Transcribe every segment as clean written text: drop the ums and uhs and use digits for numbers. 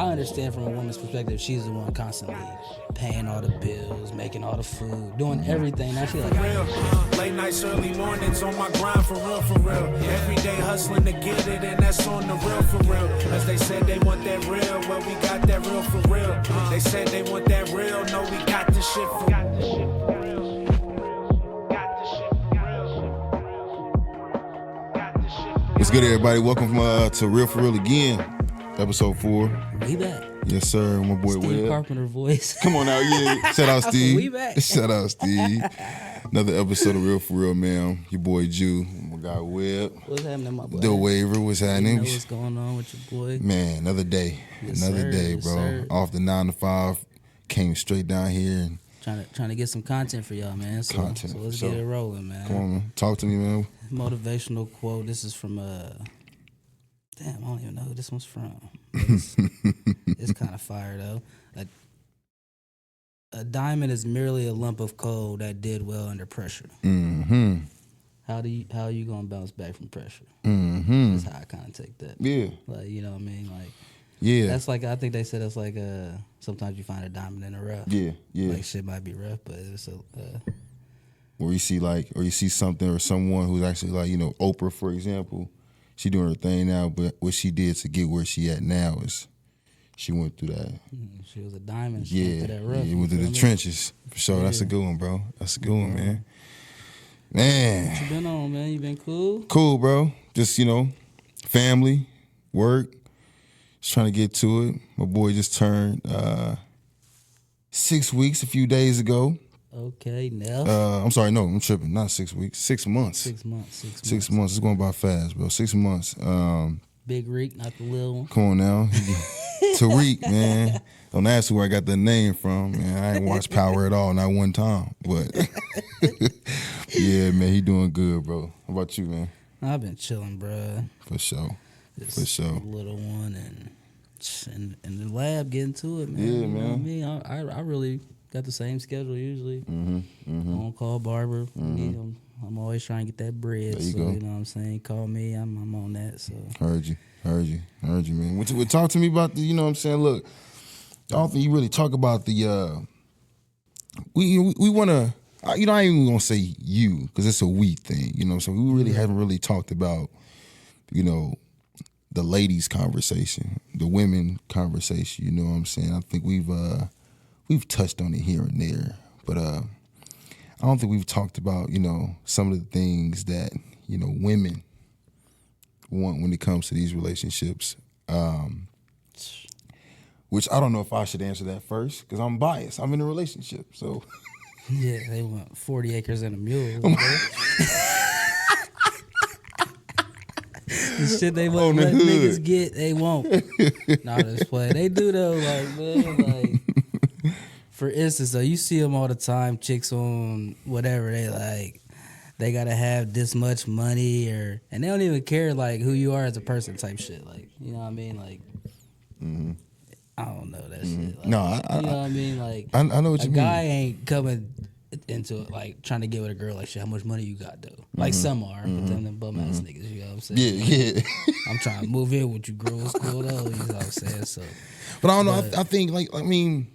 I understand from a woman's perspective, she's the one constantly paying all the bills, making all the food, doing everything. Now she like, late nights, early mornings on my grind for real, for real. Every day hustling to get it, and that's on the real, for real. As they said they want that real, well we got that real for real. They said they want that real, no we got this shit for real. What's good, everybody? Welcome to Real For Real again, episode 4. we back. Yes, sir. My boy Steve Webb. Carpenter voice. Come on out, yeah. Shout out, Steve. We back. Shout out, Steve. Another episode of Real For Real, man. Your boy Jew, my guy Webb. What's happening, my boy? The Waiver, what's You happening? know what's going on with your boy? Man, another day. Yes, another sir. day, Yes, bro. sir. Off the 9 to 5, came straight down here. And Trying to get some content for y'all, man. So let's get it rolling, man. Come on, man. Talk to me, man. Motivational quote. This is from damn, I don't even know who this one's from. It's kind of fire though. A diamond is merely a lump of coal that did well under pressure. Mm-hmm. How are you gonna bounce back from pressure? Mm-hmm. That's how I kind of take that. Yeah. Like, you know what I mean? Like, Yeah. that's like, I think they said that's like sometimes you find a diamond in the rough. Yeah. Yeah. Like shit might be rough, but it's Or you see something or someone who's actually like, Oprah, for example, she doing her thing now, but what she did to get where she at now is she went through that. she was a diamond. She went through that rough. Yeah, went through the trenches. For sure. Yeah. That's a good one, bro. That's a good one, man. Man. What you been on, man? You been cool? Cool, bro. Just, family, work. Just trying to get to it. My boy just turned 6 weeks a few days ago. Okay, now. I'm sorry, no, I'm tripping. Not 6 weeks. 6 months. 6 months. 6 months. It's going by fast, bro. 6 months. Big Reek, not the little one. Come on now. Tariq, man. Don't ask where I got the name from, man. I ain't watched Power at all, not one time. But yeah, man, he doing good, bro. How about you, man? I've been chilling, bruh. For sure. Just For sure. Little one and in the lab getting to it, man. Yeah, You know man. what I mean? I really got the same schedule usually. Mm-hmm. On call barber. I'm always trying to get that bread. There you so go. you know what I'm saying? Call me. I'm on that. So Heard you, man. Talk to me about the, you know what I'm saying? Look, I don't think you really talk about the, we want to, I ain't even going to say you, because it's a we thing, so we really haven't really talked about, the ladies' conversation, the women conversation, you know what I'm saying? I think we've touched on it here and there, but I don't think we've talked about, some of the things that, women want when it comes to these relationships. Which I don't know if I should answer that first, because I'm biased. I'm in a relationship, so. yeah, they want 40 acres and a mule. The shit they won't let niggas get, they won't. Nah, just play. They do though, like, man, like, for instance, though, you see them all the time, chicks on whatever, they gotta have this much money, and they don't even care, like, who you are as a person type shit, like, you know what I mean, like, I don't know that shit. Like, No, you know what I mean, like, I know what you mean. A guy ain't coming into it, like, trying to get with a girl like, shit, how much money you got, though? Like, some are, but them bum ass niggas, you know what I'm saying? Yeah, Like, I'm trying to move in with you, girl. What's cool, though? You know what I'm saying? So, but I don't know. I think, like, I don't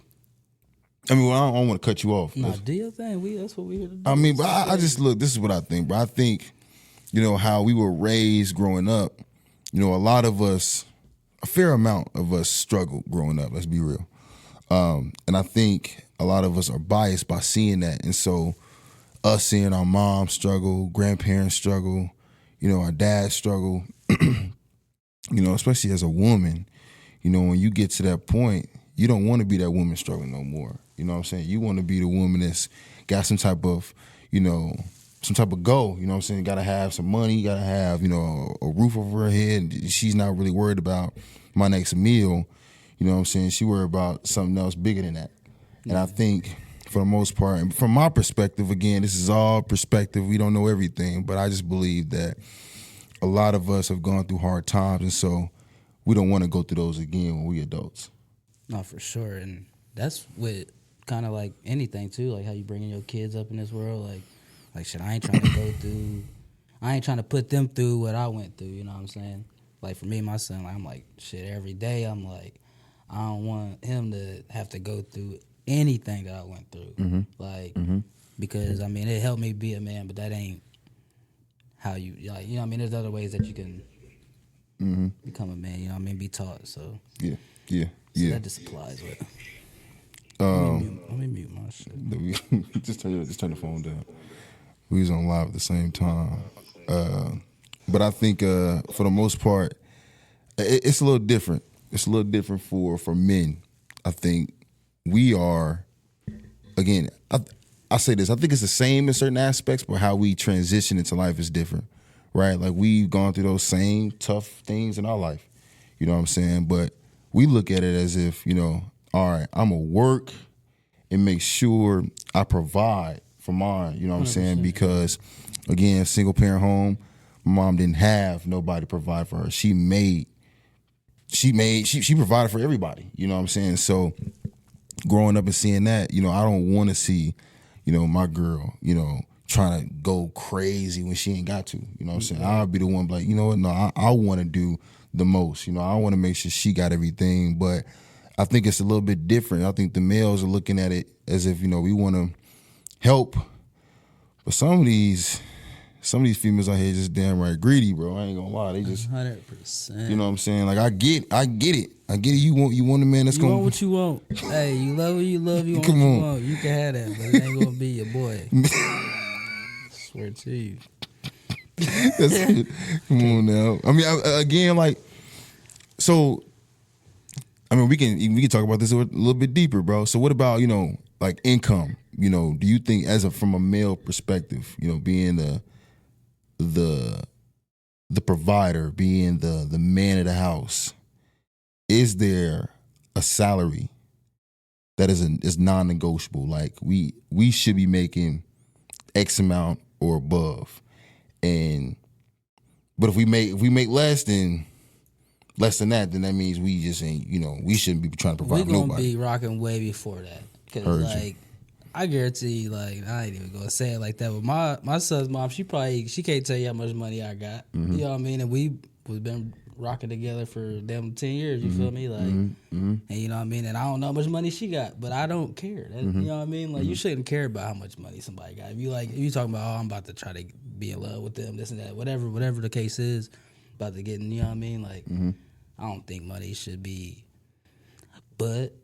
want to cut you off. nah, do your thing. That's what we here to do. I mean, but I just look. This is what I think, bro. I think, how we were raised growing up. A lot of us, a fair amount of us, struggled growing up. Let's be real. And I think a lot of us are biased by seeing that, and so us seeing our mom struggle, grandparents struggle, our dad struggle. Especially as a woman, when you get to that point, you don't want to be that woman struggling no more. You know what I'm saying? You want to be the woman that's got some type of, some type of goal. You know what I'm saying? Got to have some money. Got to have, a roof over her head. She's not really worried about my next meal. You know what I'm saying? She worried about something else bigger than that. And I think for the most part, and from my perspective, again, this is all perspective. We don't know everything, but I just believe that a lot of us have gone through hard times, and so we don't want to go through those again when we adults. No, for sure. And that's with kind of like anything too, like how you bringing your kids up in this world. Like shit, I ain't trying to put them through what I went through, you know what I'm saying? Like for me and my son, like, I'm like, shit, every day I'm like, I don't want him to have to go through anything that I went through. Like, because, I mean, it helped me be a man, but that ain't how you, like, you know what I mean? There's other ways that you can become a man, you know what I mean? Be taught, so. Yeah. So that just applies with. Let me mute my shit. just turn the phone down. We was on live at the same time. But I think for the most part, it's a little different. It's a little different for men. I think we are, again, I say this, I think it's the same in certain aspects, but how we transition into life is different, right? Like we've gone through those same tough things in our life, you know what I'm saying? But we look at it as if, you know, all right, I'm going to work and make sure I provide for mine, you know what I'm saying? Because, again, single parent home, my mom didn't have nobody to provide for her. She provided for everybody, you know what I'm saying? So growing up and seeing that, you know, I don't want to see, you know, my girl, you know, trying to go crazy when she ain't got to, you know what I'm saying? I'll be the one like, you know what, no, I want to do the most, you know, I want to make sure she got everything, but I think it's a little bit different. I think the males are looking at it as if, you know, we want to help, but some of these females out here just damn right greedy, bro. I ain't gonna lie. They just 100%. You know what I'm saying? Like I get it. You want a man that's you gonna want what you want. Hey, you love what you love. You want Come what on. you want. You can have that, but it ain't gonna be your boy. Swear to you. That's it. Come on now. I mean, again, like, so. I mean, we can talk about this a little bit deeper, bro. So, what about, you know, like income? You know, do you think, from a male perspective, you know, being the provider, being the man of the house, is there a salary that is non-negotiable? Like we should be making X amount or above, but if we make less than that, then that means we just ain't, you know, we shouldn't be trying to provide for nobody. We're gonna be rocking way before that, because like I guarantee you, like I ain't even gonna say it like that, but my son's mom, she can't tell you how much money I got. You know what I mean? And we've been rocking together for damn 10 years. You feel me? Like, and you know what I mean? And I don't know how much money she got, but I don't care. You know what I mean? Like you shouldn't care about how much money somebody got. If you talking about, oh, I'm about to try to be in love with them, this and that, whatever the case is, about to get, you know what I mean? Like, I don't think money should be, but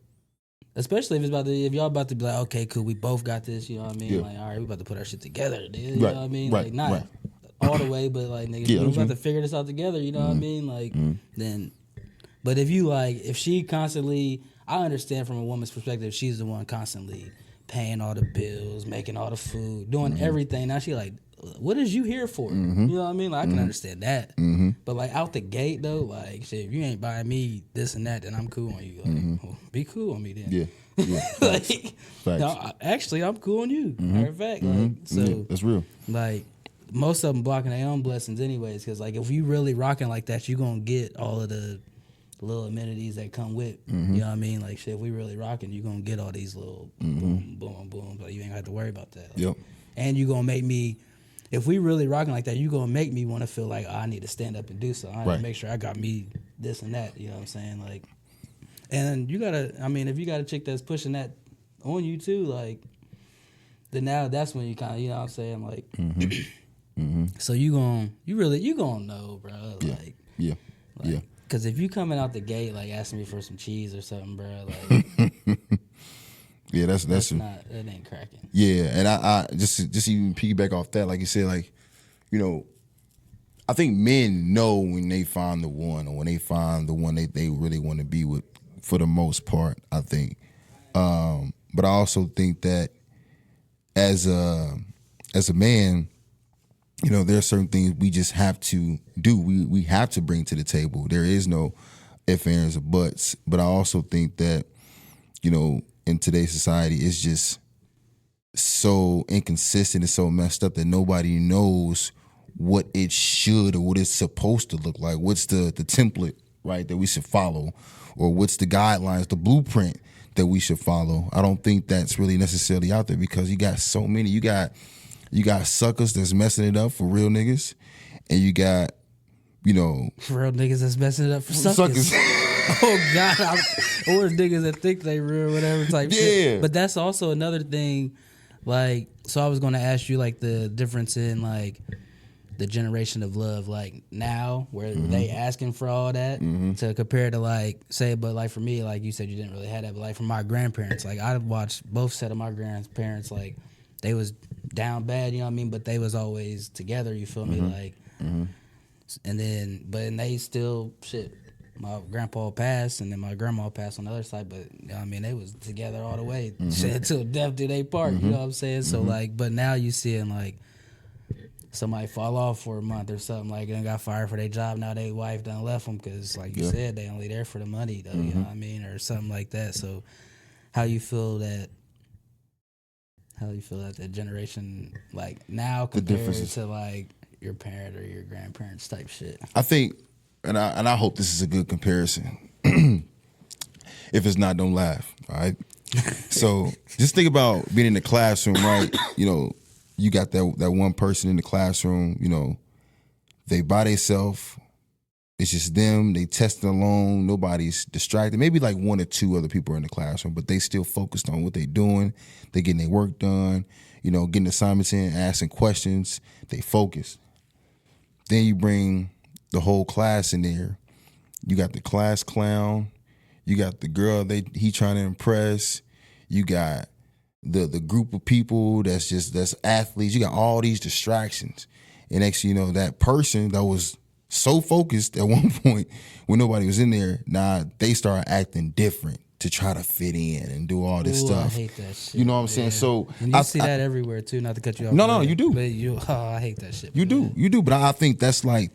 especially if y'all about to be like, okay, cool, we both got this, you know what I mean? Yeah. Like, all right, we about to put our shit together, dude. You know what I mean? Like, not all the way, but like, nigga, we about to figure this out together, you know what I mean? Like, then, but if she constantly, I understand from a woman's perspective, she's the one constantly paying all the bills, making all the food, doing everything. Now she like, what is you here for? You know what I mean? Like, I can understand that. But like out the gate though, like shit, if you ain't buying me this and that, then I'm cool on you. Like, well, be cool on me then. Yeah. Like, Facts. no, actually, I'm cool on you. Matter of fact, like, so that's real. Like most of them blocking their own blessings anyways, because like if you really rocking like that, you gonna get all of the little amenities that come with, you know what I mean? Like shit, if we really rocking, you gonna get all these little boom, boom, boom, but you ain't have to worry about that. Like, and you gonna make me. If we really rocking like that, you gonna make me want to feel like, oh, I need to stand up and do something. I need to make sure I got me this and that. You know what I'm saying? Like, and you gotta. I mean, if you got a chick that's pushing that on you too, like, then now that's when you kind of, you know what I'm saying? Like, so you gonna know, bro. Like, yeah. Because if you coming out the gate like asking me for some cheese or something, bro, like. Yeah, that ain't cracking. Yeah, and I just even piggyback off that, like you said, like, you know, I think men know when they find the one, or when they find the one they really want to be with, for the most part, I think. But I also think that as a man, you know, there are certain things we just have to do. We have to bring to the table. There is no ifs, ands, or buts. But I also think that, you know, in today's society, it's just so inconsistent and so messed up that nobody knows what it should or what it's supposed to look like. What's the template, right, that we should follow, or what's the guidelines, the blueprint that we should follow. I don't think that's really necessarily out there, because you got so many. You got suckers that's messing it up for real niggas, and you got, you know, for real niggas that's messing it up for suckers. Oh God, or niggas that think they real, whatever type shit. Yeah. But that's also another thing. Like, so I was gonna ask you like the difference in like the generation of love, like now where they asking for all that to compare to like say, but like for me, like you said, you didn't really have that, but like from my grandparents, like I watched both set of my grandparents, like they was down bad, you know what I mean, but they was always together. You feel me, like, and then but they still shit. My grandpa passed, and then my grandma passed on the other side. But you know what I mean, they was together all the way, shit, till death do they part. You know what I'm saying? So like, but now you seeing like somebody fall off for a month or something, like, and got fired for their job. Now their wife done left them because, like you said, they only there for the money, though. You know what I mean, or something like that. So, how you feel that? How you feel that the generation like now compared to like your parent or your grandparents type shit? I think, and I hope this is a good comparison. If it's not, don't laugh. All right. So just think about being in the classroom, right? You know, you got that one person in the classroom. You know, they by themselves. It's just them. They testing alone. Nobody's distracted. Maybe like one or two other people are in the classroom, but they still focused on what they doing. They getting their work done. You know, getting assignments in, asking questions. They focus. Then you bring the whole class in there. You got the class clown. You got the girl he trying to impress. You got the group of people that's athletes. You got all these distractions. And next thing you know, that person that was so focused at one point when nobody was in there, they start acting different to try to fit in and do all this stuff. I hate that shit. You know what I'm saying? So and you see that everywhere too. Not to cut you off. No, you do. But I hate that shit. You do. But I think that's like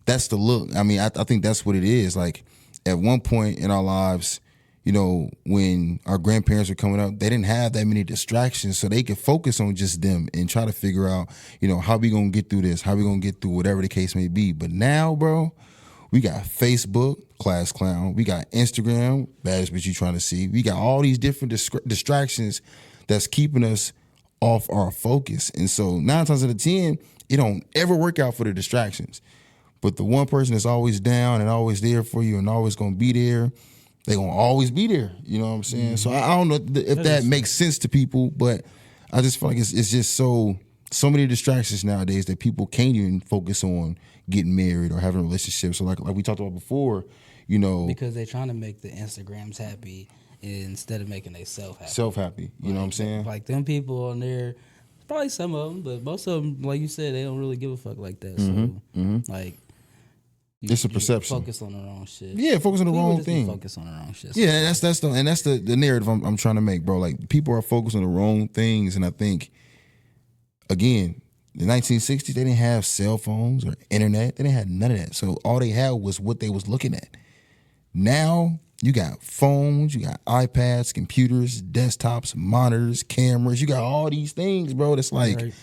that's the look. I mean, I think that's what it is. Like at one point in our lives, you know, when our grandparents were coming up, they didn't have that many distractions, so they could focus on just them and try to figure out, you know, how we gonna get through this, how we gonna get through whatever the case may be. But now, bro, we got Facebook, class clown. We got Instagram, baddest bitch you trying to see. We got all these different distractions that's keeping us off our focus. And so 9 times out of 10, it don't ever work out for the distractions. But the one person that's always down and always there for you and always gonna be there, they gonna always be there. You know what I'm saying? So I don't know if that makes sense to people, but I just feel like it's just so many distractions nowadays that people can't even focus on getting married or having relationships. So like we talked about before, you know, because they're trying to make the Instagrams happy instead of making themselves happy. Self-happy. You know what I'm saying? Like them people on there, probably some of them, but most of them, like you said, they don't really give a fuck like that. So like. It's a perception. Focus on the wrong shit. Yeah, focus on the wrong thing. Focus on the wrong shit. Yeah, that's the narrative I'm trying to make, bro. Like people are focused on the wrong things, and I think, again, the 1960s they didn't have cell phones or internet. They didn't have none of that. So all they had was what they was looking at. Now you got phones, you got iPads, computers, desktops, monitors, cameras. You got all these things, bro. That's like. Right.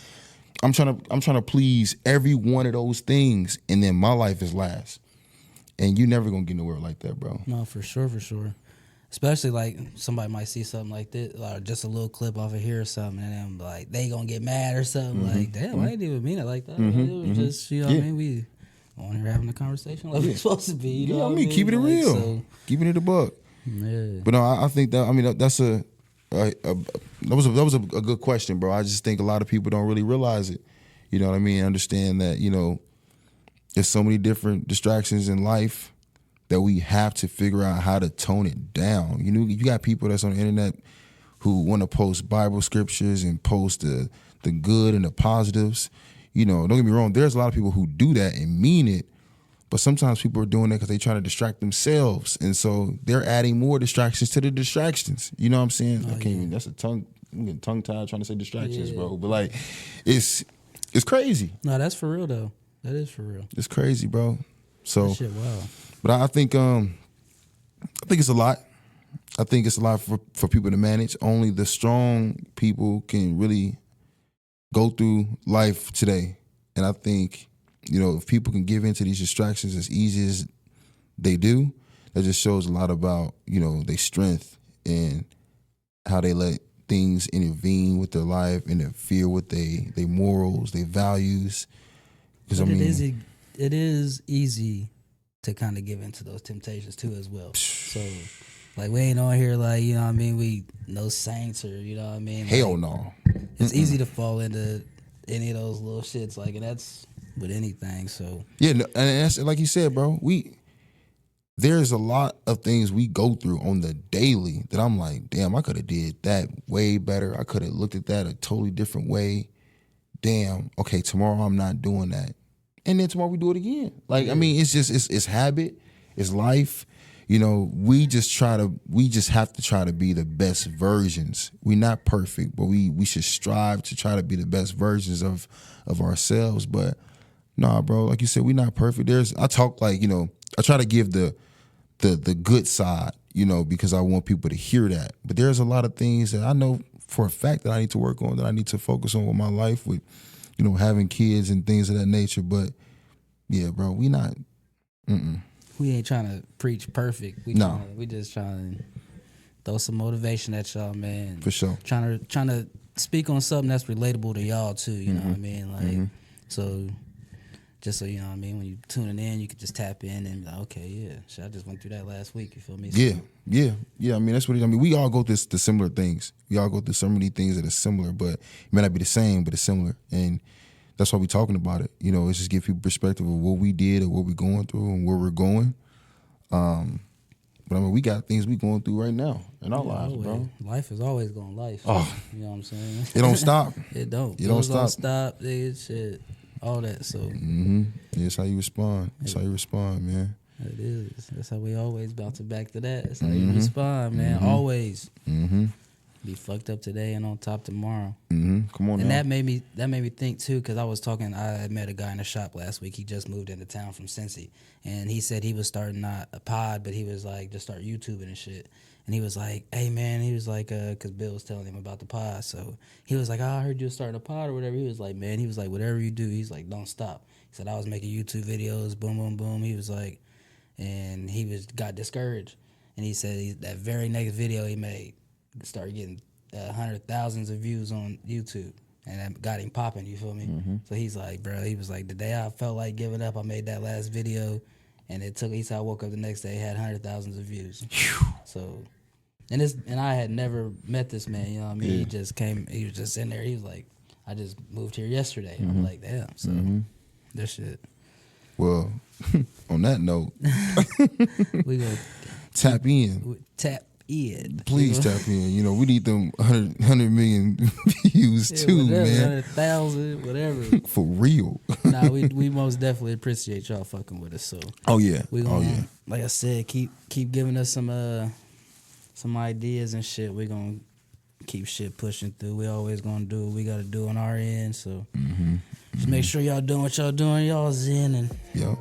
I'm trying to please every one of those things, and then my life is last. And you never gonna get nowhere like that, bro. No, for sure. Especially like somebody might see something like this, or just a little clip off of here or something, and then like they gonna get mad or something. Like, damn, I didn't even mean it like that. It was just, you know what I mean? We on here having a conversation like we're supposed to be. You know what I mean? Keeping it like, real, so, keeping it a buck. Yeah. But no, I think that that's that was a good question, bro. I just think a lot of people don't really realize it. You know what I mean? Understand that, you know, there's so many different distractions in life that we have to figure out how to tone it down. You know, you got people that's on the internet who want to post Bible scriptures and post the good and the positives. You know, don't get me wrong, there's a lot of people who do that and mean it, but sometimes people are doing that because they're trying to distract themselves. And so they're adding more distractions to the distractions. You know what I'm saying? I can't even, that's a tongue, I'm getting tongue-tied trying to say distractions, bro. But like, it's crazy. No, that's for real though. That is for real. It's crazy, bro. So, that shit, wow. But I think it's a lot. I think it's a lot for people to manage. Only the strong people can really go through life today. And I think, you know, if people can give into these distractions as easy as they do, that just shows a lot about, you know, their strength and how they let things intervene with their life, interfere with their morals, their values. Because it is easy to kind of give into those temptations too as well. So like we ain't on here like, you know what I mean, we no saints or, you know what I mean, like, Hell no. it's easy to fall into any of those little shits, like, and that's with anything. So Yeah, no, and that's like you said, bro. There's a lot of things we go through on the daily that I'm like, damn, I could have did that way better. I could have looked at that a totally different way. Damn, okay, tomorrow I'm not doing that. And then tomorrow we do it again. Like, I mean, it's just, it's habit, it's life. You know, we just have to try to be the best versions. We're not perfect, but we should strive to try to be the best versions of ourselves. But nah, bro, like you said, we're not perfect. I talk like, you know, I try to give the good side, you know, because I want people to hear that. But there's a lot of things that I know for a fact that I need to work on, that I need to focus on with my life, with, you know, having kids and things of that nature. But yeah, bro, we not. we ain't trying to preach perfect. We just trying to throw some motivation at y'all, man. For sure. Trying to speak on something that's relatable to y'all too. You know what I mean? Like so. Just so you know what I mean, when you tuning in, you could just tap in and be like, okay, yeah, shit, I just went through that last week. You feel me? So, Yeah. I mean, that's what it is. I mean, we all go through the similar things. We all go through so many things that are similar, but it may not be the same, but it's similar. And that's why we're talking about it. You know, it's just give people perspective of what we did or what we're going through and where we're going. But I mean, we got things we going through right now in our lives, bro. Life is always going life. Oh. You know what I'm saying? It don't stop. It don't. It don't stop. Stop, nigga, shit. All that, so. Yeah, that's how you respond. That's how you respond, man. It is. That's how we always bounce it back to that. That's how you respond, man. Always. Be fucked up today and on top tomorrow. Come on, and now. that made me think too, because I met a guy in the shop last week. He just moved into town from Cincy, and he said he was starting not a pod, but he was like just start YouTubing and shit. And he was like, hey, man, he was like, because Bill was telling him about the pod. So he was like, oh, I heard you were starting a pod or whatever. He was like, man, he was like, whatever you do, he's like, don't stop. He said, I was making YouTube videos, boom, boom, boom. He was like, and he got discouraged. And he said that very next video he made started getting thousands of views on YouTube. And that got him popping, you feel me? So he's like, bro, he was like, the day I felt like giving up, I made that last video. And he said I woke up the next day, had 100,000 of views. So... And I had never met this man, you know what I mean? He just came, he was just in there. He was like, I just moved here yesterday. I'm like, damn. So, that shit. Well, on that note, we gonna tap in. Tap in. Please tap in. You know, we need them 100 million views too, whatever, man. 100,000, whatever. For real. Nah, we most definitely appreciate y'all fucking with us. So, oh yeah, we gonna, like I said, keep giving us some ideas and shit. We're gonna keep shit pushing through. We always gonna do what we gotta do on our end. So just make sure y'all doing what y'all doing. Y'all's in and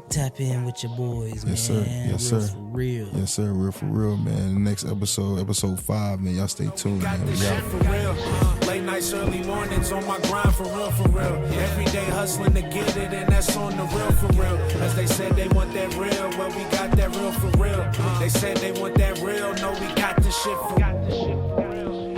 tap in with your boys, man. Sir. Yes, real sir. For real. Yes, sir. Real for real, man. The next episode 5, man. Y'all stay tuned, man. We out. For real. Late nights, early mornings on my grind for real, for real. Every day hustling to get it, and that's on the real, for real. As they said they want that real, well, we got that real for real. They said they want that real, no, we got the shit for real.